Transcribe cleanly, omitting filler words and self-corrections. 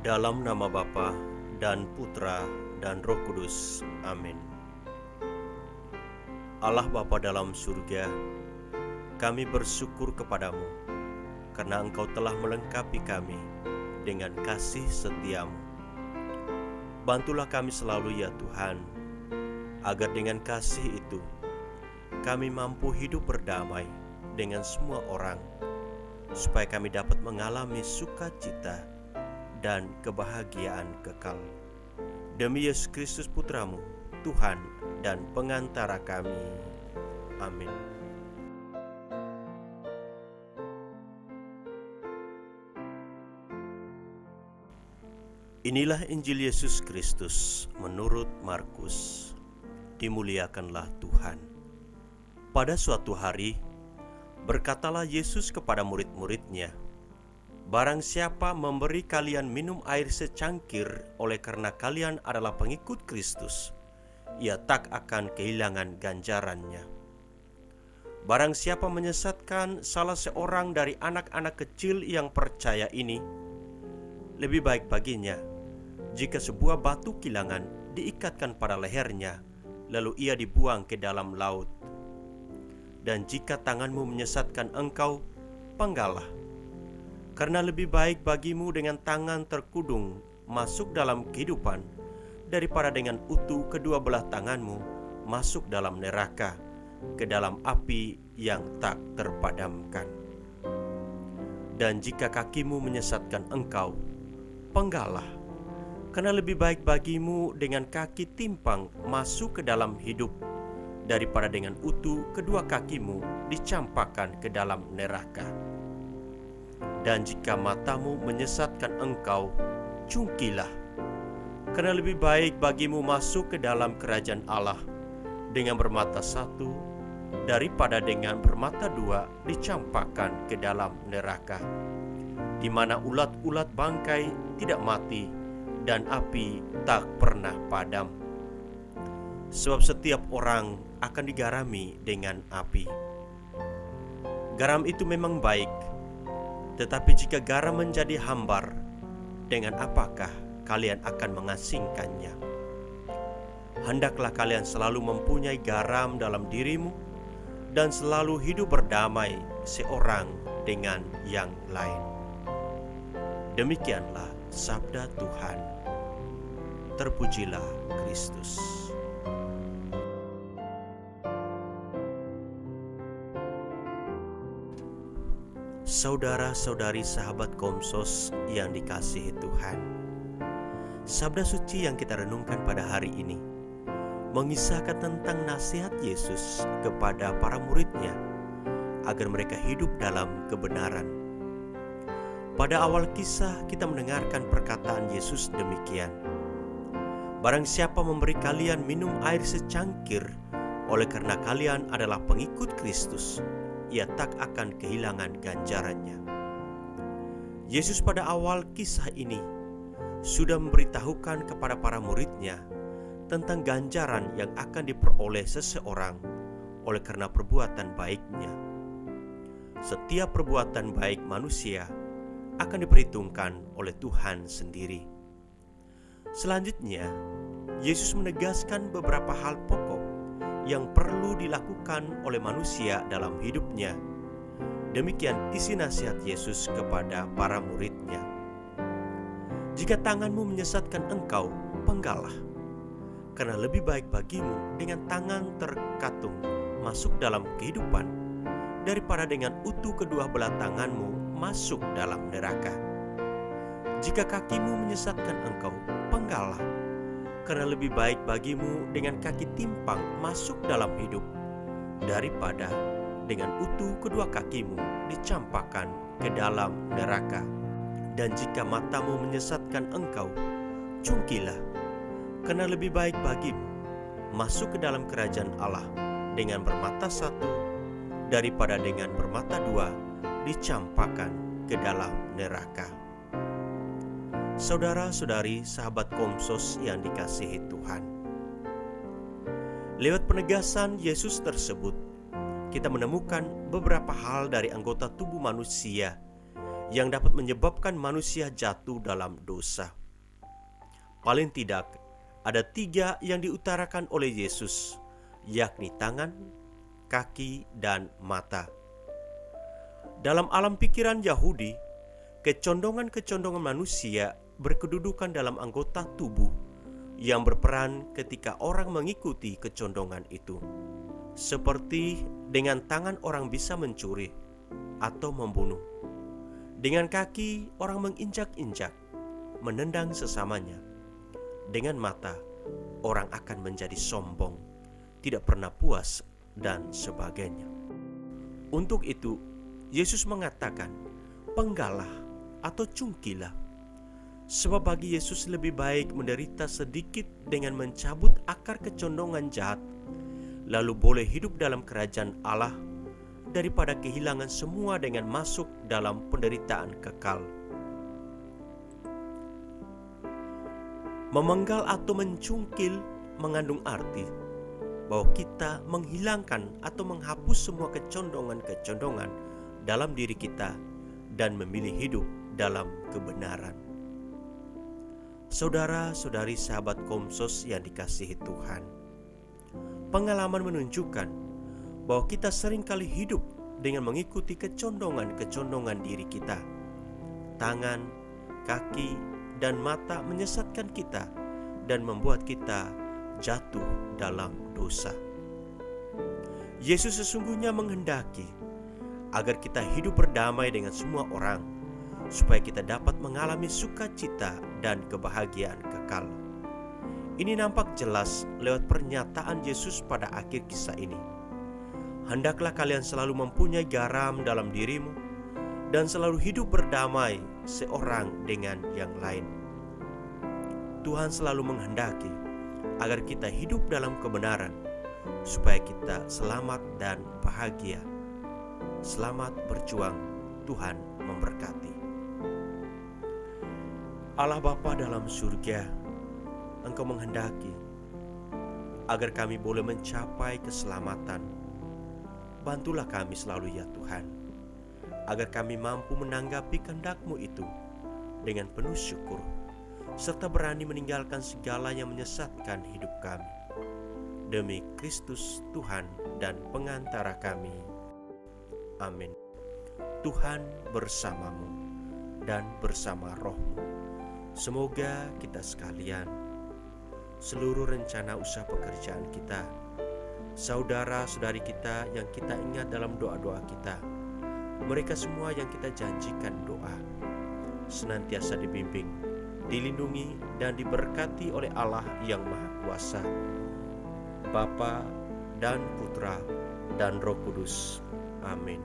Dalam nama Bapa dan Putra dan Roh Kudus. Amin. Allah Bapa dalam surga, kami bersyukur kepadamu karena Engkau telah melengkapi kami dengan kasih setiamu. Bantulah kami selalu ya Tuhan, agar dengan kasih itu kami mampu hidup berdamai dengan semua orang, supaya kami dapat mengalami sukacita dan kebahagiaan kekal. Demi Yesus Kristus Putramu, Tuhan dan pengantara kami. Amin. Inilah Injil Yesus Kristus menurut Markus. Dimuliakanlah Tuhan. Pada suatu hari, berkatalah Yesus kepada murid-muridnya, "Barang siapa memberi kalian minum air secangkir oleh karena kalian adalah pengikut Kristus, ia tak akan kehilangan ganjarannya. Barang siapa menyesatkan salah seorang dari anak-anak kecil yang percaya ini, lebih baik baginya jika sebuah batu kilangan diikatkan pada lehernya, lalu ia dibuang ke dalam laut. Dan jika tanganmu menyesatkan engkau, penggallah. Karena lebih baik bagimu dengan tangan terkudung masuk dalam kehidupan, daripada dengan utuh kedua belah tanganmu masuk dalam neraka, ke dalam api yang tak terpadamkan. Dan jika kakimu menyesatkan engkau, penggallah. Karena lebih baik bagimu dengan kaki timpang masuk ke dalam hidup, daripada dengan utuh kedua kakimu dicampakkan ke dalam neraka. Dan jika matamu menyesatkan engkau, cungkilah. Karena lebih baik bagimu masuk ke dalam kerajaan Allah dengan bermata satu, daripada dengan bermata dua dicampakkan ke dalam neraka, di mana ulat-ulat bangkai tidak mati dan api tak pernah padam. Sebab setiap orang akan digarami dengan api. Garam itu memang baik, tetapi jika garam menjadi hambar, dengan apakah kalian akan mengasingkannya? Hendaklah kalian selalu mempunyai garam dalam dirimu, dan selalu hidup berdamai seorang dengan yang lain. Demikianlah sabda Tuhan. Terpujilah Kristus. Saudara-saudari sahabat Komsos yang dikasihi Tuhan, sabda suci yang kita renungkan pada hari ini mengisahkan tentang nasihat Yesus kepada para muridnya agar mereka hidup dalam kebenaran. Pada awal kisah kita mendengarkan perkataan Yesus demikian, "Barang siapa memberi kalian minum air secangkir oleh karena kalian adalah pengikut Kristus, ia tak akan kehilangan ganjarannya." Yesus pada awal kisah ini sudah memberitahukan kepada para muridnya tentang ganjaran yang akan diperoleh seseorang oleh karena perbuatan baiknya. Setiap perbuatan baik manusia akan diperhitungkan oleh Tuhan sendiri. Selanjutnya, Yesus menegaskan beberapa hal pokok yang perlu dilakukan oleh manusia dalam hidupnya. Demikian isi nasihat Yesus kepada para muridnya. "Jika tanganmu menyesatkan engkau, penggallah. Karena lebih baik bagimu dengan tangan terkatung masuk dalam kehidupan, daripada dengan utuh kedua belah tanganmu masuk dalam neraka. Jika kakimu menyesatkan engkau, penggallah. Karena lebih baik bagimu dengan kaki timpang masuk dalam hidup, daripada dengan utuh kedua kakimu dicampakkan ke dalam neraka. Dan jika matamu menyesatkan engkau, cungkilah. Karena lebih baik bagimu masuk ke dalam kerajaan Allah dengan bermata satu, daripada dengan bermata dua dicampakkan ke dalam neraka." Saudara-saudari sahabat Komsos yang dikasihi Tuhan, lewat penegasan Yesus tersebut, kita menemukan beberapa hal dari anggota tubuh manusia yang dapat menyebabkan manusia jatuh dalam dosa. Paling tidak, ada 3 yang diutarakan oleh Yesus, yakni tangan, kaki, dan mata. Dalam alam pikiran Yahudi, kecondongan-kecondongan manusia berkedudukan dalam anggota tubuh yang berperan ketika orang mengikuti kecondongan itu. Seperti dengan tangan orang bisa mencuri atau membunuh. Dengan kaki orang menginjak-injak, menendang sesamanya. Dengan mata, orang akan menjadi sombong, tidak pernah puas, dan sebagainya. Untuk itu, Yesus mengatakan, penggalah atau cungkilah. Sebab bagi Yesus lebih baik menderita sedikit dengan mencabut akar kecondongan jahat, lalu boleh hidup dalam kerajaan Allah, daripada kehilangan semua dengan masuk dalam penderitaan kekal. Memenggal atau mencungkil mengandung arti bahwa kita menghilangkan atau menghapus semua kecondongan-kecondongan dalam diri kita dan memilih hidup dalam kebenaran. Saudara-saudari sahabat Komsos yang dikasihi Tuhan, pengalaman menunjukkan bahwa kita seringkali hidup dengan mengikuti kecondongan-kecondongan diri kita. Tangan, kaki, dan mata menyesatkan kita dan membuat kita jatuh dalam dosa. Yesus sesungguhnya menghendaki agar kita hidup berdamai dengan semua orang, supaya kita dapat mengalami sukacita dan kebahagiaan kekal. Ini nampak jelas lewat pernyataan Yesus pada akhir kisah ini. Hendaklah kalian selalu mempunyai garam dalam dirimu, dan selalu hidup berdamai seorang dengan yang lain. Tuhan selalu menghendaki agar kita hidup dalam kebenaran, supaya kita selamat dan bahagia. Selamat berjuang, Tuhan memberkati. Allah Bapa dalam surga, Engkau menghendaki agar kami boleh mencapai keselamatan. Bantulah kami selalu ya Tuhan, agar kami mampu menanggapi kehendak-Mu itu dengan penuh syukur, serta berani meninggalkan segala yang menyesatkan hidup kami. Demi Kristus Tuhan dan pengantara kami. Amin. Tuhan bersamamu dan bersama roh-Mu. Semoga kita sekalian, seluruh rencana usaha pekerjaan kita, saudara-saudari kita yang kita ingat dalam doa-doa kita, mereka semua yang kita janjikan doa, senantiasa dibimbing, dilindungi, dan diberkati oleh Allah yang Maha Kuasa, Bapa dan Putra dan Roh Kudus. Amin.